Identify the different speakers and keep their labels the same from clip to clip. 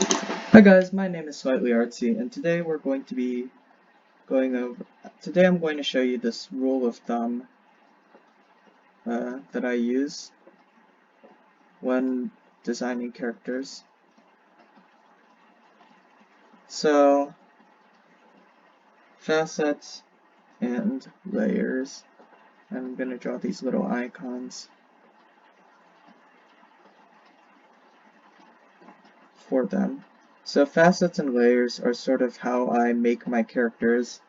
Speaker 1: Hi guys, my name is Slightly Artsy, and today we're going to be going over. Today I'm going to show you this rule of thumb that I use when designing characters. So, facets and layers. I'm going to draw these little icons for them. So, facets and layers are sort of how I make my characters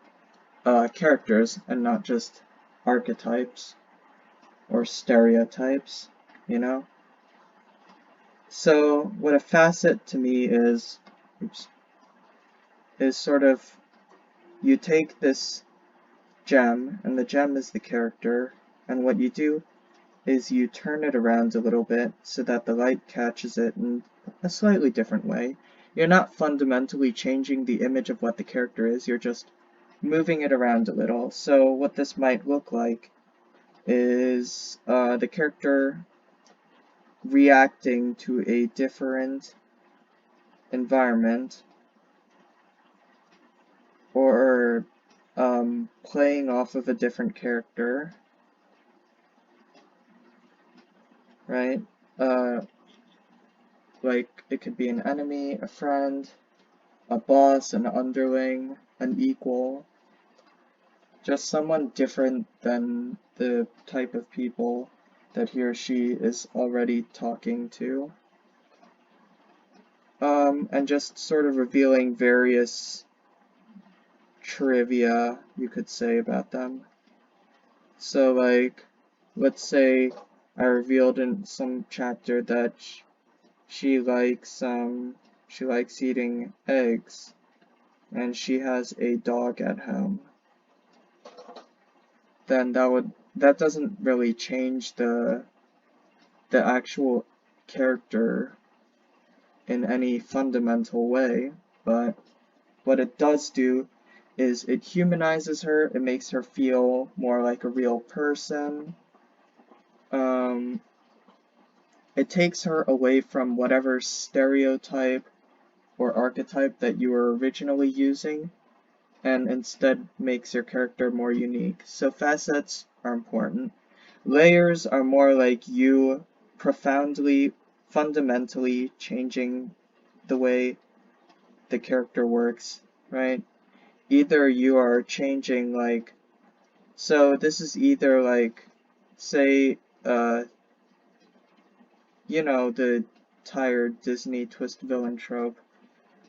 Speaker 1: and not just archetypes or stereotypes, you know? So what a facet to me is sort of you take this gem, and the gem is the character, and what you do is you turn it around a little bit so that the light catches it in a slightly different way. You're not fundamentally changing the image of what the character is, you're just moving it around a little. So what this might look like is the character reacting to a different environment or playing off of a different character, right? Uh, like it could be an enemy, a friend, a boss, an underling, an equal, just someone different than the type of people that he or she is already talking to. And just sort of revealing various trivia, you could say, about them. So, like, let's say I revealed in some chapter that she likes eating eggs, and she has a dog at home. Then that doesn't really change the actual character in any fundamental way, but what it does do is it humanizes her, it makes her feel more like a real person. Um, it takes her away from whatever stereotype or archetype that you were originally using, and instead makes your character more unique. So facets are important. Layers are more like you profoundly, fundamentally changing the way the character works, right? Either you are changing so this is either say, the tired Disney twist villain trope.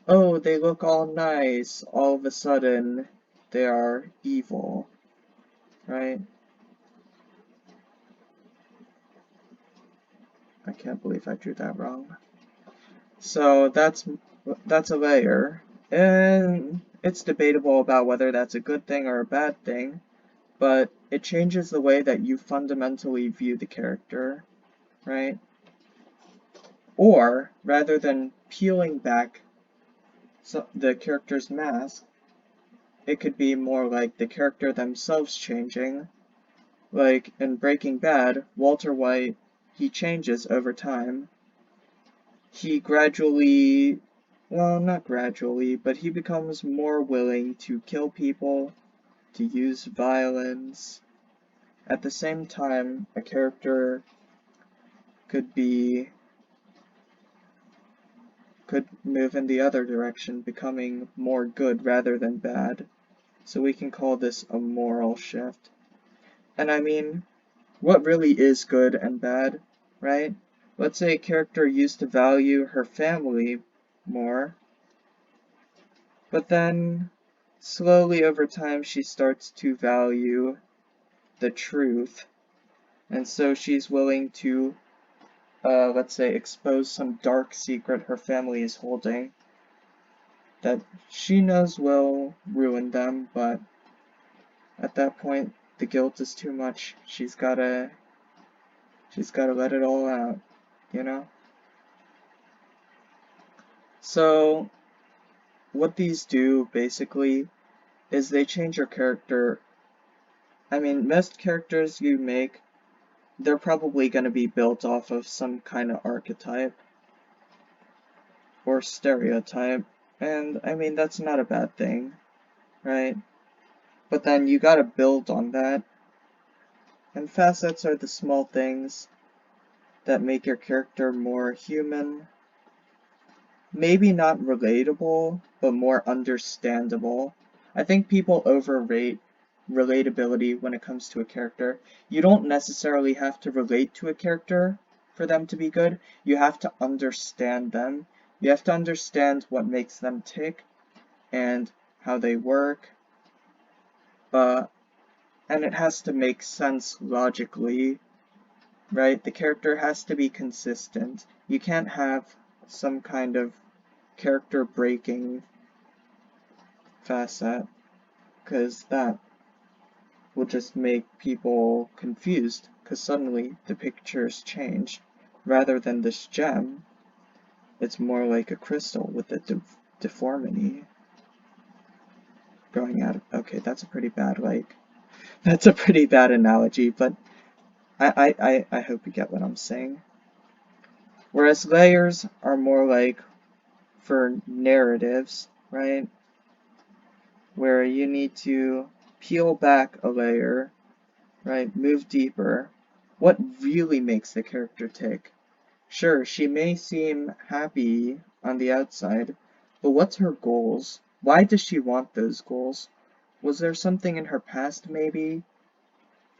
Speaker 1: Oh, they look all nice. All of a sudden, they are evil, right? I can't believe I drew that wrong. So that's a layer, and it's debatable about whether that's a good thing or a bad thing, but it changes the way that you fundamentally view the character, right? Or rather than peeling back the character's mask, it could be more like the character themselves changing. Like in Breaking Bad, Walter White, he changes over time. He gradually, well, not gradually, but he becomes more willing to kill people, to use violence. At the same time, a character could be, could move in the other direction, becoming more good rather than bad. So we can call this a moral shift. And I mean, what really is good and bad, right? Let's say a character used to value her family more, but then slowly over time she starts to value the truth, and so she's willing to, let's say, expose some dark secret her family is holding that she knows will ruin them, but at that point the guilt is too much. She's gotta let it all out, you know? So what these do basically is they change your character. I mean, most characters you make, they're probably going to be built off of some kind of archetype. or stereotype, and I mean, that's not a bad thing, right? But then you gotta build on that, and facets are the small things that make your character more human. Maybe not relatable, but more understandable. I think people overrate relatability when it comes to a character. You don't necessarily have to relate to a character for them to be good. You have to understand them. You have to understand what makes them tick and how they work. And it has to make sense logically, right? The character has to be consistent. You can't have some kind of character breaking facet, because that will just make people confused, because suddenly the pictures change. Rather than this gem, it's more like a crystal with a deformity growing out of— okay, that's a pretty bad, like, that's a pretty bad analogy, but I hope you get what I'm saying. Whereas layers are more like for narratives, right? Where you need to peel back a layer, right? Move deeper. What really makes the character tick? Sure, she may seem happy on the outside, but what's her goals? Why does she want those goals? Was there something in her past, maybe?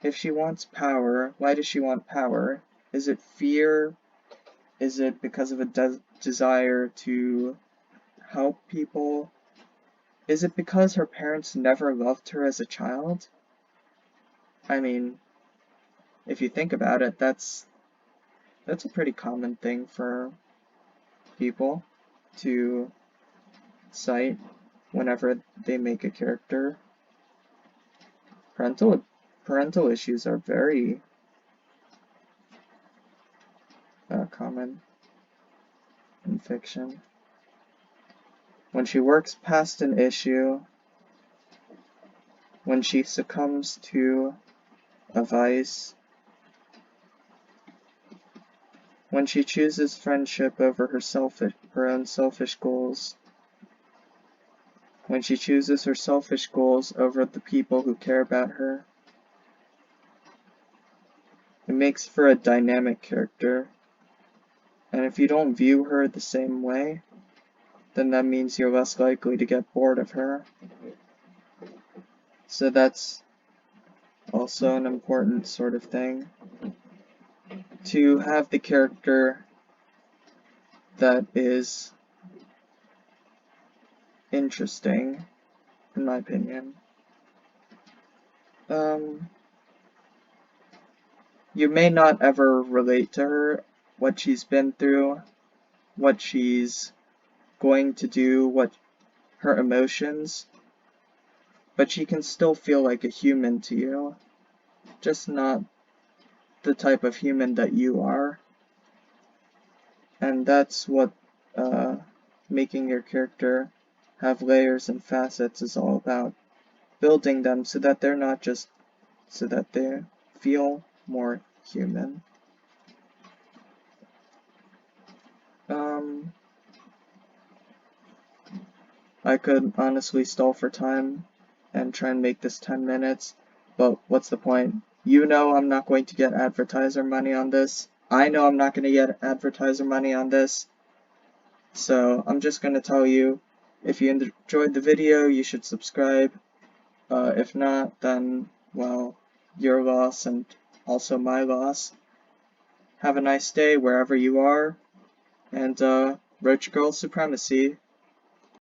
Speaker 1: If she wants power, why does she want power? Is it fear? Is it because of a desire to help people? Is it because her parents never loved her as a child? I mean, if you think about it, that's a pretty common thing for people to cite whenever they make a character. Parental issues are very common in fiction. When she works past an issue, when she succumbs to a vice, when she chooses friendship over her own selfish goals, when she chooses her selfish goals over the people who care about her, it makes for a dynamic character. And if you don't view her the same way, then that means you're less likely to get bored of her. So that's also an important sort of thing. To have the character that is interesting, in my opinion. You may not ever relate to her, what she's been through, what she's going to do, what her emotions, but she can still feel like a human to you, just not the type of human that you are. And that's what making your character have layers and facets is all about. Building them so that they're not just— so that they feel more human. I could honestly stall for time and try and make this 10 minutes, but what's the point? You know I'm not going to get advertiser money on this. I know I'm not going to get advertiser money on this. So I'm just going to tell you, if you enjoyed the video, you should subscribe. If not, then, well, your loss and also my loss. Have a nice day wherever you are, and Roach Girl Supremacy.